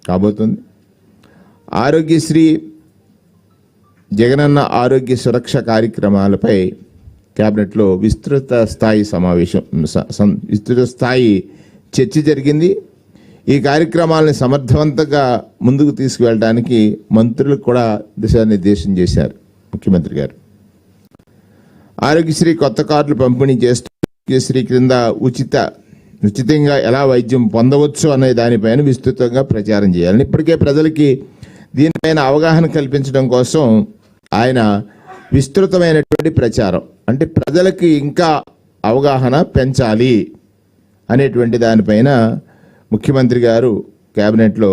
కాబోతుంది. ఆరోగ్యశ్రీ, జగనన్న ఆరోగ్య సురక్ష కార్యక్రమాలపై కేబినెట్లో విస్తృత స్థాయి చర్చ జరిగింది. ఈ కార్యక్రమాలను సమర్థవంతంగా ముందుకు తీసుకువెళ్ళడానికి మంత్రులకు కూడా దిశానిర్దేశం చేశారు ముఖ్యమంత్రి గారు. ఆరోగ్యశ్రీ కొత్త కార్డులు పంపిణీ చేస్తూ ఆరోగ్యశ్రీ క్రింద ఉచితంగా ఎలా వైద్యం పొందవచ్చు అనే దానిపైన విస్తృతంగా ప్రచారం చేయాలని, ఇప్పటికే ప్రజలకి దీనిపైన అవగాహన కల్పించడం కోసం ఆయన విస్తృతమైనటువంటి ప్రచారం, అంటే ప్రజలకి ఇంకా అవగాహన పెంచాలి అనేటువంటి దానిపైన ముఖ్యమంత్రి గారు కేబినెట్లో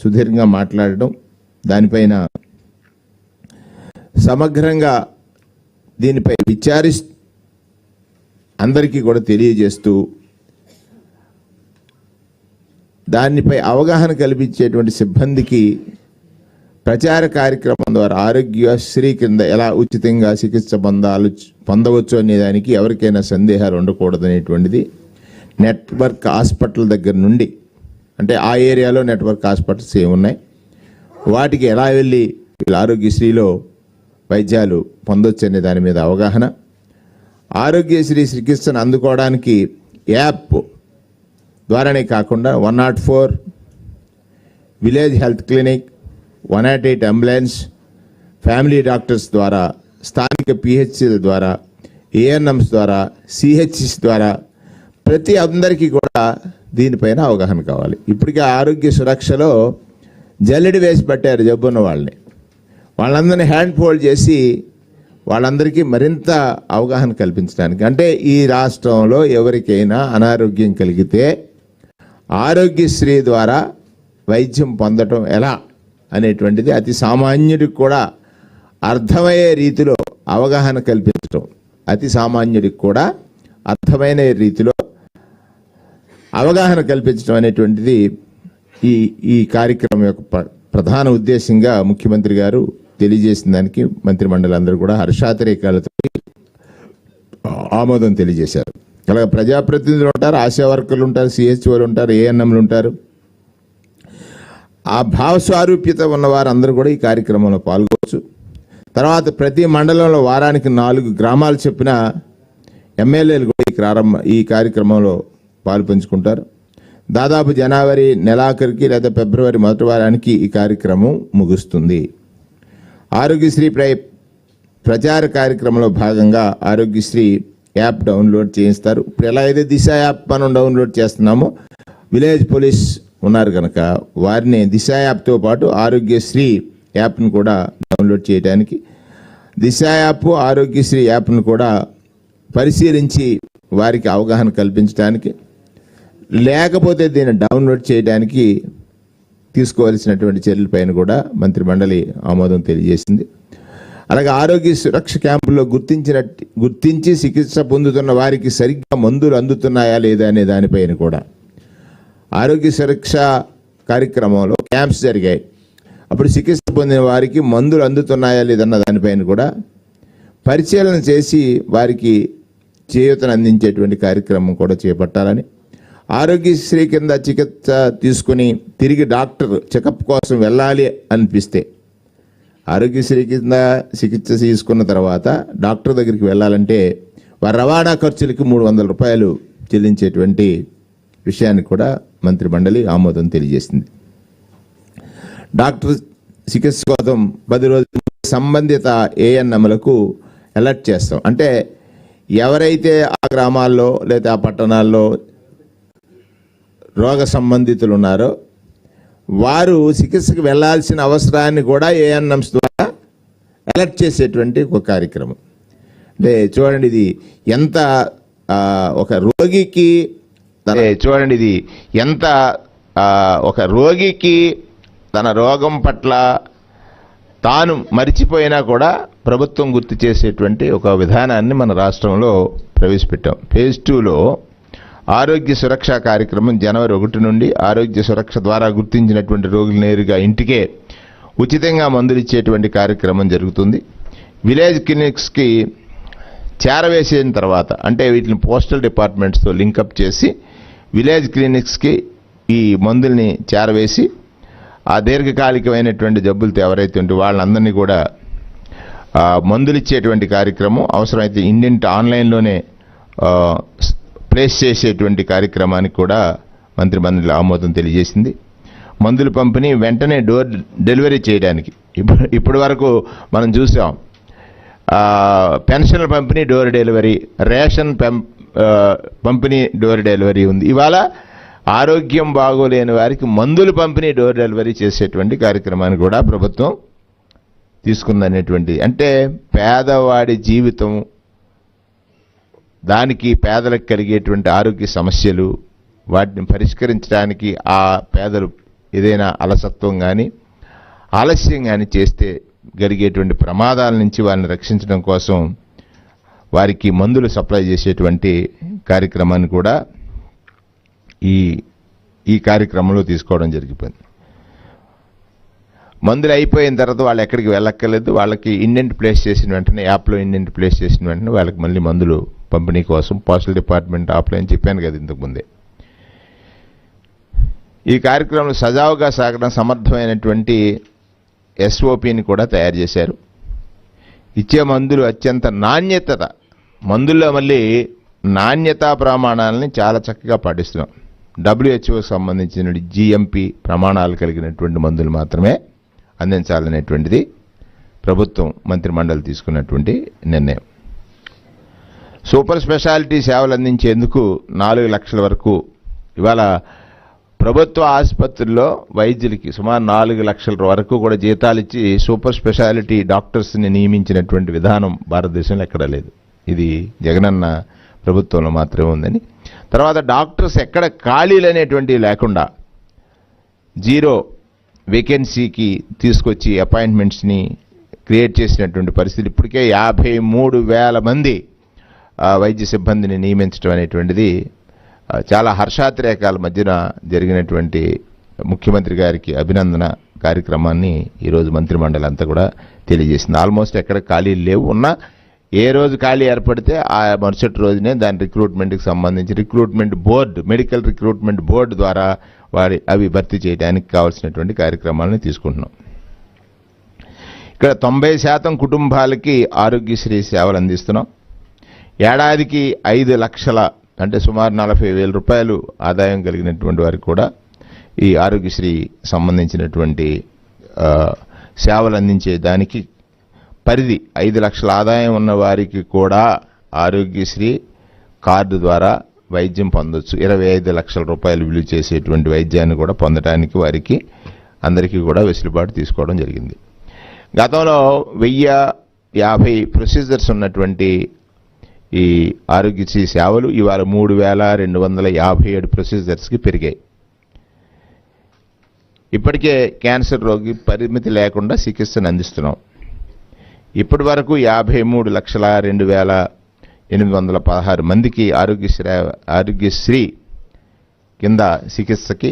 సుదీర్ఘంగా మాట్లాడడం, దానిపైన సమగ్రంగా దీనిపై అందరికీ కూడా తెలియజేస్తూ దానిపై అవగాహన కల్పించేటువంటి సిబ్బందికి ప్రచార కార్యక్రమం ద్వారా ఆరోగ్యశ్రీ కింద ఎలా ఉచితంగా చికిత్స పొందవచ్చు అనే దానికి ఎవరికైనా సందేహాలు ఉండకూడదు అనేటువంటిది నెట్వర్క్ హాస్పిటల్ దగ్గర నుండి, అంటే ఆ ఏరియాలో నెట్వర్క్ హాస్పిటల్స్ ఏమున్నాయి, వాటికి ఎలా వెళ్ళి వీళ్ళు ఆరోగ్యశ్రీలో వైద్యాలు పొందొచ్చు అనే దాని మీద అవగాహన, ఆరోగ్యశ్రీ చికిత్సను అందుకోవడానికి యాప్ ద్వారానే కాకుండా 104 village health clinic, 108 ambulance, family doctors ద్వారా, స్థానిక పిహెచ్సిల ద్వారా, ఏఎన్ఎంస్ ద్వారా, సిహెచ్సిస్ ద్వారా ప్రతి అందరికీ కూడా దీనిపైన అవగాహన కావాలి. ఇప్పటికే ఆరోగ్య సురక్షలో జల్లెడి వేసి పట్టారు జబ్బున్న వాళ్ళందరినీ హ్యాండ్ ఫోల్డ్ చేసి వాళ్ళందరికీ మరింత అవగాహన కల్పించడానికి, అంటే ఈ రాష్ట్రంలో ఎవరికైనా అనారోగ్యం కలిగితే ఆరోగ్యశ్రీ ద్వారా వైద్యం పొందటం ఎలా అనేటువంటిది అతి సామాన్యుడికి కూడా అర్థమయ్యే రీతిలో అవగాహన కల్పించటం, అతి సామాన్యుడికి కూడా అర్థమైన రీతిలో అవగాహన కల్పించడం అనేటువంటిది ఈ కార్యక్రమం యొక్క ప్రధాన ఉద్దేశంగా ముఖ్యమంత్రి గారు తెలియజేసిన దానికి మంత్రిమండలందరూ కూడా హర్షాతిరేకాలతో ఆమోదం తెలియజేశారు. అలాగే ప్రజాప్రతినిధులు ఉంటారు, ఆశా వర్కర్లు ఉంటారు, సిహెచ్ఓలు ఉంటారు, ఏఎన్ఎంలు ఉంటారు. ఆ భావస్వారూప్యత ఉన్న వారందరూ కూడా ఈ కార్యక్రమంలో పాల్గొవచ్చు. తర్వాత ప్రతి మండలంలో వారానికి 4 గ్రామాలు చెప్పిన ఎమ్మెల్యేలు కూడా ఈ కార్యక్రమంలో పాలు పంచుకుంటారు. దాదాపు జనవరి నెలాఖరికి లేదా ఫిబ్రవరి మొదటి వారానికి ఈ కార్యక్రమం ముగుస్తుంది. ఆరోగ్యశ్రీ ప్రచార కార్యక్రమంలో భాగంగా ఆరోగ్యశ్రీ యాప్ డౌన్లోడ్ చేయిస్తారు. ఇప్పుడు ఎలా అయితే దిశ యాప్ మనం డౌన్లోడ్ చేస్తున్నామో, విలేజ్ పోలీస్ ఉన్నారు కనుక వారిని దిశ యాప్తో పాటు ఆరోగ్యశ్రీ యాప్ను కూడా డౌన్లోడ్ చేయడానికి, దిశ యాప్ ఆరోగ్యశ్రీ యాప్ను కూడా పరిశీలించి వారికి అవగాహన కల్పించడానికి, లేకపోతే దీన్ని డౌన్లోడ్ చేయడానికి తీసుకోవాల్సినటువంటి చర్యలపైన కూడా మంత్రిమండలి ఆమోదం తెలియజేసింది. అలాగే ఆరోగ్య సురక్ష క్యాంపుల్లో గుర్తించి చికిత్స పొందుతున్న వారికి సరిగ్గా మందులు అందుతున్నాయా లేదా అనే దానిపైన కూడా ఆరోగ్య సురక్ష కార్యక్రమంలో క్యాంప్స్ జరిగాయి. అప్పుడు చికిత్స పొందిన వారికి మందులు అందుతున్నాయా లేదన్న దానిపైన కూడా పరిశీలన చేసి వారికి చేయూతను అందించేటువంటి కార్యక్రమం కూడా చేపట్టాలని, ఆరోగ్యశ్రీ కింద చికిత్స తీసుకుని తిరిగి డాక్టర్ చెకప్ కోసం వెళ్ళాలి అనిపిస్తే ఆరోగ్యశ్రీ కింద చికిత్స తీసుకున్న తర్వాత డాక్టర్ దగ్గరికి వెళ్ళాలంటే వారి రవాణా ఖర్చులకి 300 రూపాయలు చెల్లించేటువంటి విషయాన్ని కూడా మంత్రిమండలి ఆమోదం తెలియజేసింది. డాక్టర్ చికిత్స కోసం 10 రోజులు సంబంధిత ఏఎన్ఎంలకు అలర్ట్ చేస్తాం. అంటే ఎవరైతే ఆ గ్రామాల్లో లేదా ఆ పట్టణాల్లో రోగ సంబంధితులు ఉన్నారో వారు చికిత్సకు వెళ్లాల్సిన అవసరాన్ని కూడా ఏఎన్ఎంస్ ద్వారా అలర్ట్ చేసేటువంటి ఒక కార్యక్రమం. అంటే చూడండి ఇది ఎంత ఒక రోగికి తన రోగం పట్ల తాను మరిచిపోయినా కూడా ప్రభుత్వం గుర్తు చేసేటువంటి ఒక విధానాన్ని మన రాష్ట్రంలో ప్రవేశపెట్టాం. ఫేజ్ 2లో ఆరోగ్య సురక్ష కార్యక్రమం జనవరి 1 నుండి ఆరోగ్య సురక్ష ద్వారా గుర్తించినటువంటి రోగులు నేరుగా ఇంటికే ఉచితంగా మందులు ఇచ్చేటువంటి కార్యక్రమం జరుగుతుంది. విలేజ్ క్లినిక్స్కి చేరవేసిన తర్వాత, అంటే వీటిని పోస్టల్ లింకప్ చేసి విలేజ్ క్లినిక్స్కి ఈ మందుల్ని చేరవేసి ఆ దీర్ఘకాలికమైనటువంటి జబ్బులతో ఎవరైతే ఉంటే వాళ్ళందరినీ కూడా మందులు ఇచ్చేటువంటి కార్యక్రమం, అవసరమైతే ఇండియన్ ఆన్లైన్లోనే ప్లేస్ చేసేటువంటి కార్యక్రమానికి కూడా మంత్రిమండలి ఆమోదం తెలియజేసింది. మందుల పంపిణీ వెంటనే డోర్ డెలివరీ చేయడానికి ఇప్పటి వరకు మనం చూసాం. పెన్షన్ల పంపిణీ డోర్ డెలివరీ, రేషన్ పంపిణీ డోర్ డెలివరీ ఉంది. ఇవాళ ఆరోగ్యం బాగోలేని వారికి మందుల పంపిణీ డోర్ డెలివరీ చేసేటువంటి కార్యక్రమాన్ని కూడా ప్రభుత్వం తీసుకుందనేటువంటి, అంటే పేదవాడి జీవితం, దానికి పేదలకు కలిగేటువంటి ఆరోగ్య సమస్యలు, వాటిని పరిష్కరించడానికి ఆ పేదలు ఏదైనా అలసత్వం కానీ ఆలస్యం కానీ చేస్తే జరిగేటువంటి ప్రమాదాల నుంచి వారిని రక్షించడం కోసం వారికి మందులు సప్లై చేసేటువంటి కార్యక్రమాన్ని కూడా ఈ కార్యక్రమంలో తీసుకోవడం జరిగిపోయింది. మందులు అయిపోయిన తర్వాత వాళ్ళు ఎక్కడికి వెళ్ళక్కర్లేదు. వాళ్ళకి ఇండెంట్ ప్లేస్ చేసిన వెంటనే, యాప్లో ఇండెంట్ ప్లేస్ చేసిన వెంటనే వాళ్ళకి మళ్ళీ మందులు పంపిణీ కోసం పోస్టల్ డిపార్ట్మెంట్ ఆఫ్లైన్ చెప్పాను కదా ఇంతకుముందే. ఈ కార్యక్రమంలో సజావుగా సాగడం సమర్థమైనటువంటి SOPని కూడా తయారు చేశారు. ఇచ్చే మందులు అత్యంత నాణ్యత, మందుల్లో మళ్ళీ నాణ్యతా ప్రమాణాలని చాలా చక్కగా పాటిస్తున్నాం. WHOకి సంబంధించిన GMP ప్రమాణాలు కలిగినటువంటి మందులు మాత్రమే అందించాలనేటువంటిది ప్రభుత్వం మంత్రిమండలి తీసుకున్నటువంటి నిర్ణయం. సూపర్ స్పెషాలిటీ సేవలు అందించేందుకు 4 లక్షల వరకు ఇవాళ ప్రభుత్వ ఆసుపత్రుల్లో వైద్యులకి సుమారు 4 లక్షల వరకు కూడా జీతాలు ఇచ్చి సూపర్ స్పెషాలిటీ డాక్టర్స్ని నియమించినటువంటి విధానం భారతదేశంలో ఎక్కడా లేదు. ఇది జగనన్న ప్రభుత్వంలో మాత్రమే ఉందని. తర్వాత డాక్టర్స్ ఎక్కడ ఖాళీలు అనేటువంటివి లేకుండా 0 వేకెన్సీకి తీసుకొచ్చి అపాయింట్మెంట్స్ని క్రియేట్ చేసినటువంటి పరిస్థితి. ఇప్పటికే 53,000 మంది వైద్య సిబ్బందిని నియమించడం అనేటువంటిది చాలా హర్షాతిరేకాల మధ్యన జరిగినటువంటి ముఖ్యమంత్రి గారికి అభినందన కార్యక్రమాన్ని ఈరోజు మంత్రిమండలి అంతా కూడా తెలియజేసింది. ఆల్మోస్ట్ ఎక్కడ ఖాళీలు లేవు. ఉన్నా ఏ రోజు ఖాళీ ఏర్పడితే ఆ మరుసటి రోజునే దాని రిక్రూట్మెంట్కి సంబంధించి recruitment board, medical recruitment board ద్వారా అవి భర్తీ చేయడానికి కావాల్సినటువంటి కార్యక్రమాలను తీసుకుంటున్నాం. ఇక్కడ 90% కుటుంబాలకి ఆరోగ్యశ్రీ సేవలు అందిస్తున్నాం. ఏడాదికి 5 లక్షల, అంటే సుమారు 40,000 రూపాయలు ఆదాయం కలిగినటువంటి వారికి కూడా ఈ ఆరోగ్యశ్రీ సంబంధించినటువంటి సేవలు అందించే దానికి పరిధి 5 లక్షల ఆదాయం ఉన్న వారికి కూడా ఆరోగ్యశ్రీ కార్డు ద్వారా వైద్యం పొందొచ్చు. 25 లక్షల రూపాయలు విలువ చేసేటువంటి వైద్యాన్ని కూడా పొందడానికి వారికి అందరికీ కూడా వెసులుబాటు తీసుకోవడం జరిగింది. గతంలో 1050 ప్రొసీజర్స్ ఉన్నటువంటి ఈ ఆరోగ్యశ్రీ సేవలు ఇవాళ 3,257 ప్రొసీజర్స్కి పెరిగాయి. ఇప్పటికే క్యాన్సర్ రోగి పరిమితి లేకుండా చికిత్సను అందిస్తున్నాం. ఇప్పటి వరకు 53,02,816 మందికి ఆరోగ్యశ్రీ కింద చికిత్సకి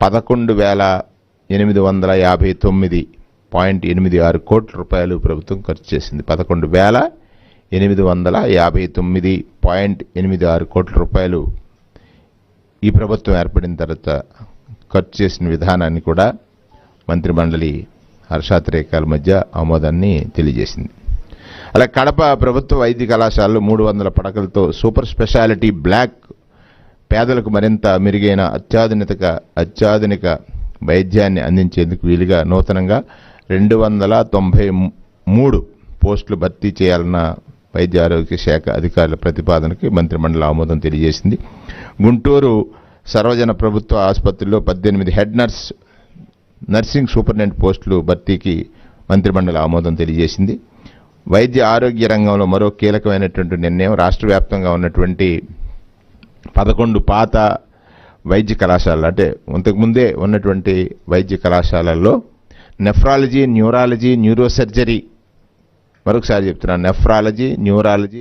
11,859.86 కోట్ల రూపాయలు ప్రభుత్వం ఖర్చు చేసింది. 11,859.86 కోట్ల రూపాయలు ఈ ప్రభుత్వం ఏర్పడిన తర్వాత ఖర్చు చేసిన విధానాన్ని కూడా మంత్రిమండలి హర్షాతిరేకాల మధ్య ఆమోదాన్ని తెలియజేసింది. అలా కడప ప్రభుత్వ వైద్య కళాశాలలో 300 పడకలతో సూపర్ స్పెషాలిటీ బ్లాక్ పేదలకు మరింత మెరుగైన అత్యాధునిక వైద్యాన్ని అందించేందుకు వీలుగా నూతనంగా 293 పోస్టులు భర్తీ చేయాలన్న వైద్య ఆరోగ్య శాఖ అధికారుల ప్రతిపాదనకి మంత్రిమండలి ఆమోదం తెలియజేసింది. గుంటూరు సర్వజన ప్రభుత్వ ఆసుపత్రిలో 18 హెడ్ నర్సింగ్ సూపరింటెండెంట్ పోస్టులు భర్తీకి మంత్రిమండలి ఆమోదం తెలియజేసింది. వైద్య ఆరోగ్య రంగంలో మరో కీలకమైనటువంటి నిర్ణయం, రాష్ట్ర వ్యాప్తంగా ఉన్నటువంటి 11 పాత వైద్య కళాశాలలు, అంటే ఇంతకుముందే ఉన్నటువంటి వైద్య కళాశాలల్లో నెఫ్రాలజీ, న్యూరాలజీ, న్యూరోసర్జరీ, మరొకసారి చెప్తున్నాను, నెఫ్రాలజీ, న్యూరాలజీ,